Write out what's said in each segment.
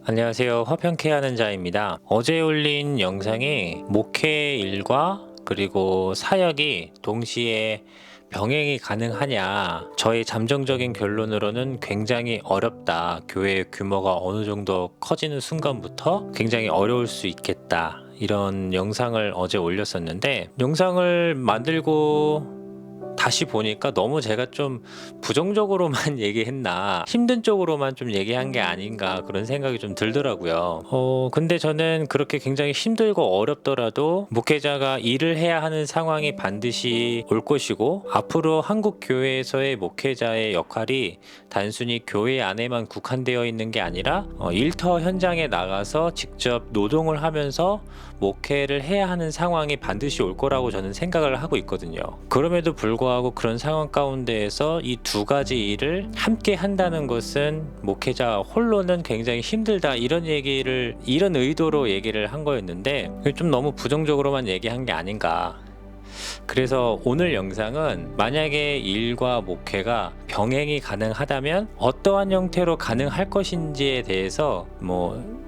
안녕하세요. 화평케하는 자입니다. 어제 올린 영상에 목회 일과 그리고 사역이 동시에 병행이 가능하냐. 저의 잠정적인 결론으로는 굉장히 어렵다. 교회의 규모가 어느 정도 커지는 순간부터 굉장히 어려울 수 있겠다. 이런 영상을 어제 올렸었는데, 영상을 만들고 다시 보니까 너무 제가 좀 부정적으로만 얘기했나, 힘든 쪽으로만 좀 얘기한 게 아닌가, 그런 생각이 좀 들더라고요. 근데 저는 그렇게 굉장히 힘들고 어렵더라도 목회자가 일을 해야 하는 상황이 반드시 올 것이고, 앞으로 한국 교회에서의 목회자의 역할이 단순히 교회 안에만 국한되어 있는 게 아니라 일터 현장에 나가서 직접 노동을 하면서 목회를 해야 하는 상황이 반드시 올 거라고 저는 생각을 하고 있거든요. 그럼에도 불구하고 그런 상황 가운데에서 이 두 가지 일을 함께 한다는 것은 목회자 홀로는 굉장히 힘들다, 이런 의도로 얘기를 한 거였는데, 좀 너무 부정적으로만 얘기한 게 아닌가. 그래서 오늘 영상은 만약에 일과 목회가 병행이 가능하다면 어떠한 형태로 가능할 것인지에 대해서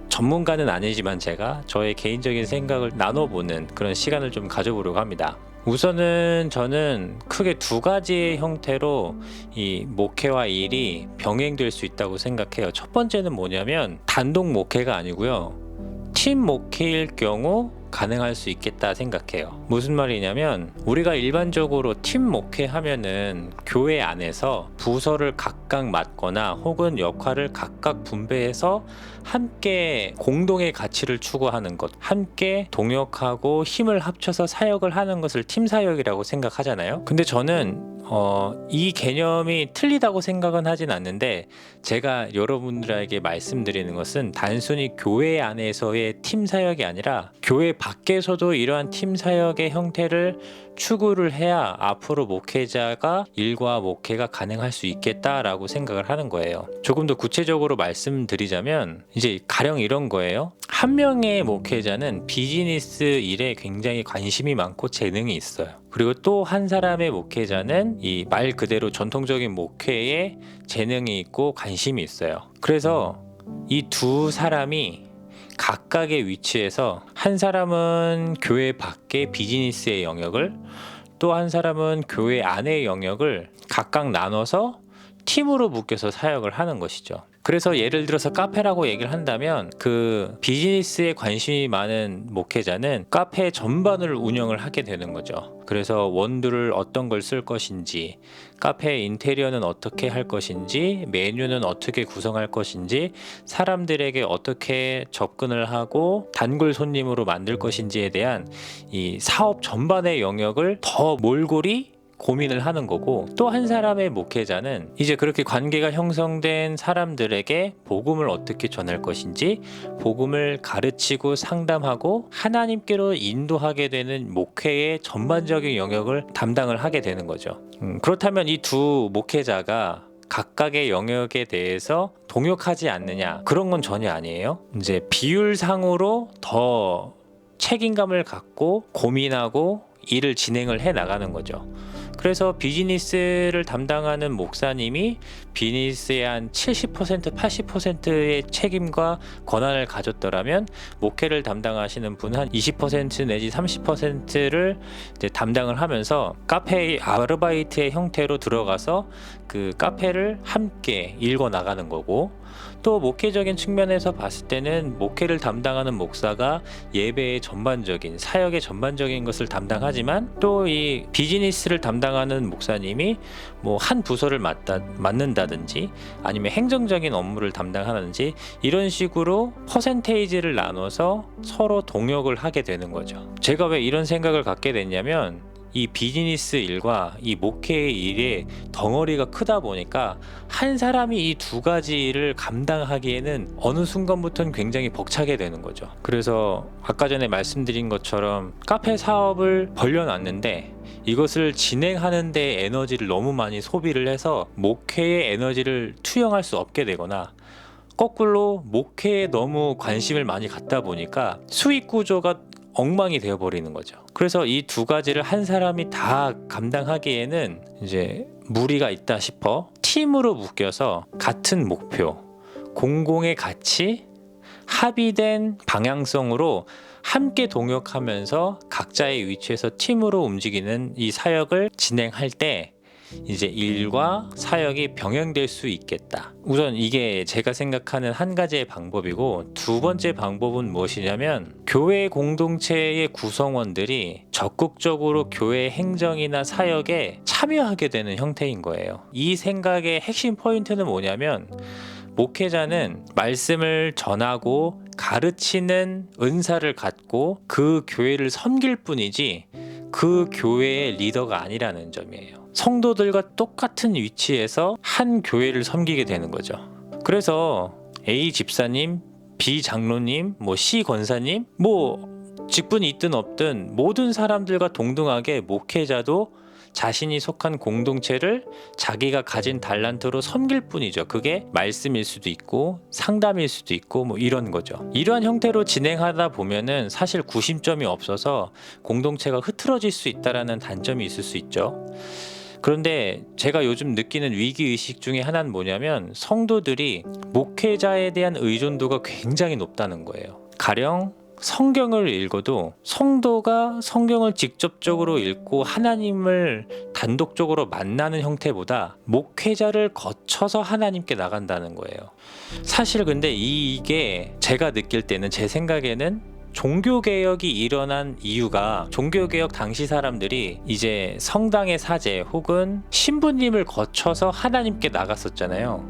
전문가는 아니지만 제가 저의 개인적인 생각을 나눠보는 그런 시간을 좀 가져보려고 합니다. 우선은 저는 크게 두 가지의 형태로 이 목회와 일이 병행될 수 있다고 생각해요. 첫 번째는 뭐냐면 단독 목회가 아니고요, 팀 목회일 경우 가능할 수 있겠다 생각해요. 무슨 말이냐면, 우리가 일반적으로 팀 목회하면은 교회 안에서 부서를 각각 맡거나 혹은 역할을 각각 분배해서 함께 공동의 가치를 추구하는 것, 함께 동역하고 힘을 합쳐서 사역을 하는 것을 팀 사역이라고 생각하잖아요. 근데 저는 이 개념이 틀리다고 생각은 하진 않는데, 제가 여러분들에게 말씀드리는 것은 단순히 교회 안에서의 팀 사역이 아니라 교회 밖에서도 이러한 팀 사역의 형태를 추구를 해야 앞으로 목회자가 일과 목회가 가능할 수 있겠다라고 생각을 하는 거예요. 조금 더 구체적으로 말씀드리자면 이제 가령 이런 거예요. 한 명의 목회자는 비즈니스 일에 굉장히 관심이 많고 재능이 있어요. 그리고 또 한 사람의 목회자는 이 말 그대로 전통적인 목회에 재능이 있고 관심이 있어요. 그래서 이 두 사람이 각각의 위치에서, 한 사람은 교회 밖의 비즈니스의 영역을, 또 한 사람은 교회 안의 영역을 각각 나눠서 팀으로 묶여서 사역을 하는 것이죠. 그래서 예를 들어서 카페라고 얘기를 한다면, 그 비즈니스에 관심이 많은 목회자는 카페 전반을 운영을 하게 되는 거죠. 그래서 원두를 어떤 걸 쓸 것인지, 카페 인테리어는 어떻게 할 것인지, 메뉴는 어떻게 구성할 것인지, 사람들에게 어떻게 접근을 하고 단골 손님으로 만들 것인지에 대한 이 사업 전반의 영역을 더 몰골히 고민을 하는 거고, 또 한 사람의 목회자는 이제 그렇게 관계가 형성된 사람들에게 복음을 어떻게 전할 것인지, 복음을 가르치고 상담하고 하나님께로 인도하게 되는 목회의 전반적인 영역을 담당을 하게 되는 거죠. 그렇다면 이 두 목회자가 각각의 영역에 대해서 동역하지 않느냐, 그런 건 전혀 아니에요. 이제 비율상으로 더 책임감을 갖고 고민하고 일을 진행을 해 나가는 거죠. 그래서 비즈니스를 담당하는 목사님이 비즈니스의 한 70%, 80%의 책임과 권한을 가졌더라면, 목회를 담당하시는 분 한 20% 내지 30%를 이제 담당을 하면서 카페의 아르바이트의 형태로 들어가서 그 카페를 함께 일궈 나가는 거고, 또 목회적인 측면에서 봤을 때는 목회를 담당하는 목사가 예배의 전반적인, 사역의 전반적인 것을 담당하지만, 또 이 비즈니스를 담당하는 목사님이 한 부서를 맡는다든지 아니면 행정적인 업무를 담당하는지, 이런 식으로 퍼센테이지를 나눠서 서로 동역을 하게 되는 거죠. 제가 왜 이런 생각을 갖게 됐냐면, 이 비즈니스 일과 이 목회의 일의 덩어리가 크다 보니까 한 사람이 이 두 가지 일을 감당하기에는 어느 순간부터는 굉장히 벅차게 되는 거죠. 그래서 아까 전에 말씀드린 것처럼 카페 사업을 벌려놨는데 이것을 진행하는 데 에너지를 너무 많이 소비를 해서 목회의 에너지를 투영할 수 없게 되거나, 거꾸로 목회에 너무 관심을 많이 갖다 보니까 수익 구조가 엉망이 되어버리는 거죠. 그래서 이 두 가지를 한 사람이 다 감당하기에는 이제 무리가 있다 싶어 팀으로 묶여서 같은 목표, 공공의 가치, 합의된 방향성으로 함께 동역하면서 각자의 위치에서 팀으로 움직이는 이 사역을 진행할 때 이제 일과 사역이 병행될 수 있겠다. 우선 이게 제가 생각하는 한 가지의 방법이고, 두 번째 방법은 무엇이냐면 교회 공동체의 구성원들이 적극적으로 교회 행정이나 사역에 참여하게 되는 형태인 거예요. 이 생각의 핵심 포인트는 뭐냐면, 목회자는 말씀을 전하고 가르치는 은사를 갖고 그 교회를 섬길 뿐이지 그 교회의 리더가 아니라는 점이에요. 성도들과 똑같은 위치에서 한 교회를 섬기게 되는 거죠. 그래서 A 집사님, B 장로님, C 권사님, 직분이 있든 없든 모든 사람들과 동등하게 목회자도 자신이 속한 공동체를 자기가 가진 달란트로 섬길 뿐이죠. 그게 말씀일 수도 있고 상담일 수도 있고 이런 거죠. 이러한 형태로 진행하다 보면은 사실 구심점이 없어서 공동체가 흐트러질 수 있다라는 단점이 있을 수 있죠. 그런데 제가 요즘 느끼는 위기의식 중에 하나는 뭐냐면, 성도들이 목회자에 대한 의존도가 굉장히 높다는 거예요. 가령 성경을 읽어도 성도가 성경을 직접적으로 읽고 하나님을 단독적으로 만나는 형태보다 목회자를 거쳐서 하나님께 나간다는 거예요. 사실 근데 이게 제가 느낄 때는, 제 생각에는 종교개혁이 일어난 이유가, 종교개혁 당시 사람들이 이제 성당의 사제 혹은 신부님을 거쳐서 하나님께 나갔었잖아요.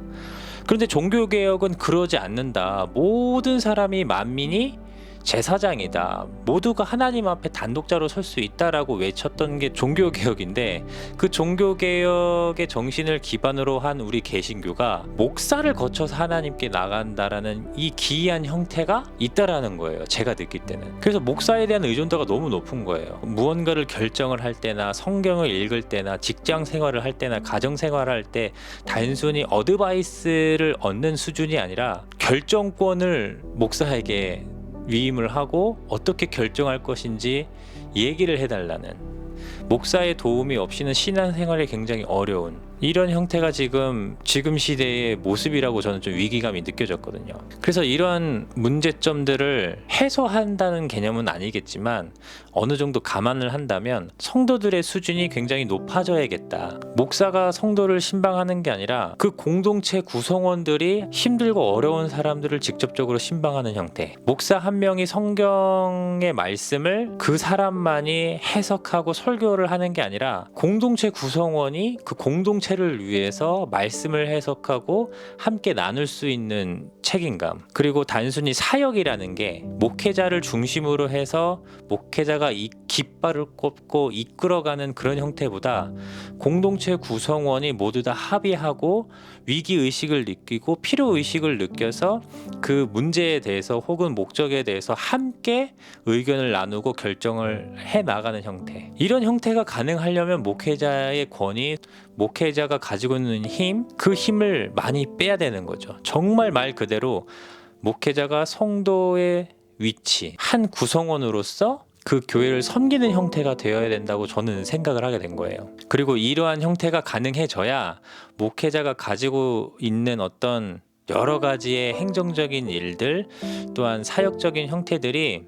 그런데 종교개혁은 그러지 않는다. 모든 사람이, 만민이 제사장이다. 모두가 하나님 앞에 단독자로 설 수 있다라고 외쳤던 게 종교개혁인데, 그 종교개혁의 정신을 기반으로 한 우리 개신교가 목사를 거쳐서 하나님께 나간다라는 이 기이한 형태가 있다라는 거예요. 제가 느낄 때는. 그래서 목사에 대한 의존도가 너무 높은 거예요. 무언가를 결정을 할 때나 성경을 읽을 때나 직장 생활을 할 때나 가정 생활을 할 때 단순히 어드바이스를 얻는 수준이 아니라 결정권을 목사에게 위임을 하고 어떻게 결정할 것인지 얘기를 해달라는, 목사의 도움이 없이는 신앙생활이 굉장히 어려운 이런 형태가 지금 시대의 모습이라고 저는 좀 위기감이 느껴졌거든요. 그래서 이런 문제점들을 해소한다는 개념은 아니겠지만 어느 정도 감안을 한다면 성도들의 수준이 굉장히 높아져야겠다. 목사가 성도를 신방하는 게 아니라 그 공동체 구성원들이 힘들고 어려운 사람들을 직접적으로 신방하는 형태. 목사 한 명이 성경의 말씀을 그 사람만이 해석하고 설교를 하는 게 아니라 공동체 구성원이 그 공동체를 위해서 말씀을 해석하고 함께 나눌 수 있는 책임감, 그리고 단순히 사역이라는 게 목회자를 중심으로 해서 목회자가 이 깃발을 꽂고 이끌어가는 그런 형태보다 공동체 구성원이 모두 다 합의하고 위기의식을 느끼고 필요의식을 느껴서 그 문제에 대해서 혹은 목적에 대해서 함께 의견을 나누고 결정을 해나가는 형태. 이런 형태가 가능하려면 목회자의 권위, 목회자가 가지고 있는 힘, 그 힘을 많이 빼야 되는 거죠. 정말 말 그대로 목회자가 성도의 위치, 한 구성원으로서 그 교회를 섬기는 형태가 되어야 된다고 저는 생각을 하게 된 거예요. 그리고 이러한 형태가 가능해져야 목회자가 가지고 있는 어떤 여러 가지의 행정적인 일들, 또한 사역적인 형태들이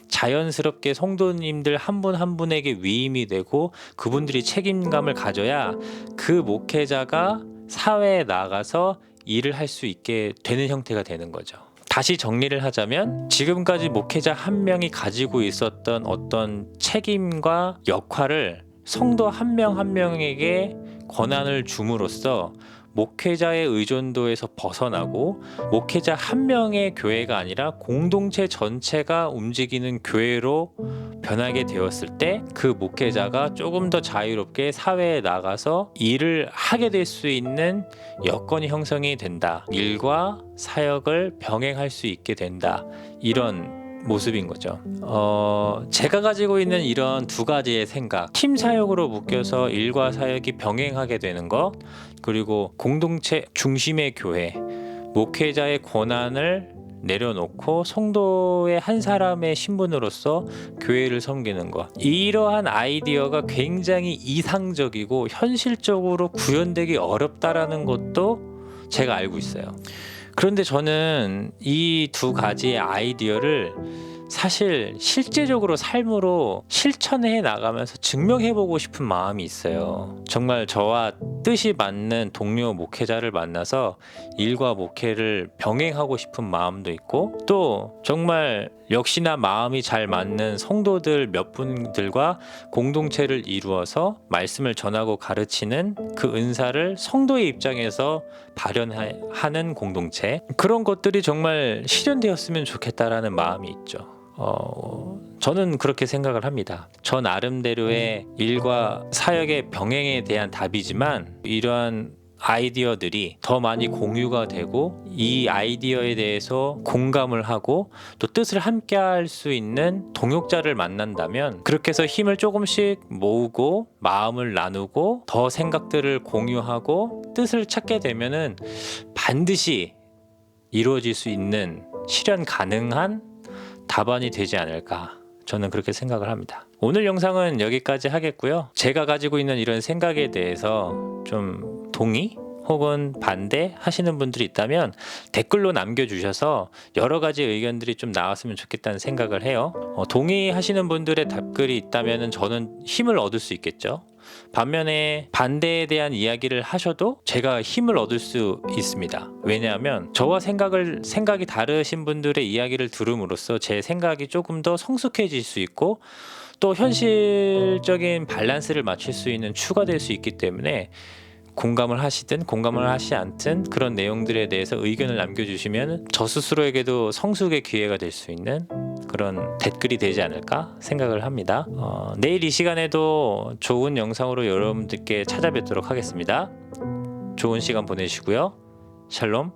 자연스럽게 성도님들 한 분 한 분에게 위임이 되고 그분들이 책임감을 가져야 그 목회자가 사회에 나가서 일을 할 수 있게 되는 형태가 되는 거죠. 다시 정리를 하자면, 지금까지 목회자 한 명이 가지고 있었던 어떤 책임과 역할을 성도 한 명 한 명에게 권한을 줌으로써 목회자의 의존도에서 벗어나고 목회자 한 명의 교회가 아니라 공동체 전체가 움직이는 교회로 변하게 되었을 때 그 목회자가 조금 더 자유롭게 사회에 나가서 일을 하게 될 수 있는 여건이 형성이 된다. 일과 사역을 병행할 수 있게 된다. 이런 모습인 거죠. 제가 가지고 있는 이런 두 가지의 생각, 팀 사역으로 묶여서 일과 사역이 병행하게 되는 것, 그리고 공동체 중심의 교회, 목회자의 권한을 내려놓고 성도의 한 사람의 신분으로서 교회를 섬기는 것, 이러한 아이디어가 굉장히 이상적이고 현실적으로 구현되기 어렵다라는 것도 제가 알고 있어요. 그런데 저는 이 두 가지의 아이디어를 사실 실제적으로 삶으로 실천해 나가면서 증명해보고 싶은 마음이 있어요. 정말 저와 뜻이 맞는 동료 목회자를 만나서 일과 목회를 병행하고 싶은 마음도 있고, 또 정말 역시나 마음이 잘 맞는 성도들 몇 분들과 공동체를 이루어서 말씀을 전하고 가르치는 그 은사를 성도의 입장에서 발현하는 공동체, 그런 것들이 정말 실현되었으면 좋겠다라는 마음이 있죠. 저는 그렇게 생각을 합니다. 저 나름대로의 일과 사역의 병행에 대한 답이지만, 이러한 아이디어들이 더 많이 공유가 되고 이 아이디어에 대해서 공감을 하고 또 뜻을 함께 할 수 있는 동역자를 만난다면, 그렇게 해서 힘을 조금씩 모으고 마음을 나누고 더 생각들을 공유하고 뜻을 찾게 되면은 반드시 이루어질 수 있는, 실현 가능한 답안이 되지 않을까, 저는 그렇게 생각을 합니다. 오늘 영상은 여기까지 하겠고요. 제가 가지고 있는 이런 생각에 대해서 좀 동의 혹은 반대 하시는 분들이 있다면 댓글로 남겨주셔서 여러 가지 의견들이 좀 나왔으면 좋겠다는 생각을 해요. 동의하시는 분들의 답글이 있다면 저는 힘을 얻을 수 있겠죠. 반면에 반대에 대한 이야기를 하셔도 제가 힘을 얻을 수 있습니다. 왜냐하면 저와 생각이 다르신 분들의 이야기를 들음으로써 제 생각이 조금 더 성숙해질 수 있고, 또 현실적인 밸런스를 맞출 수 있는 추가 될 수 있기 때문에, 공감을 하시든 공감을 하시지 않든 그런 내용들에 대해서 의견을 남겨주시면 저 스스로에게도 성숙의 기회가 될 수 있는 그런 댓글이 되지 않을까 생각을 합니다. 내일 이 시간에도 좋은 영상으로 여러분들께 찾아뵙도록 하겠습니다. 좋은 시간 보내시고요. 샬롬.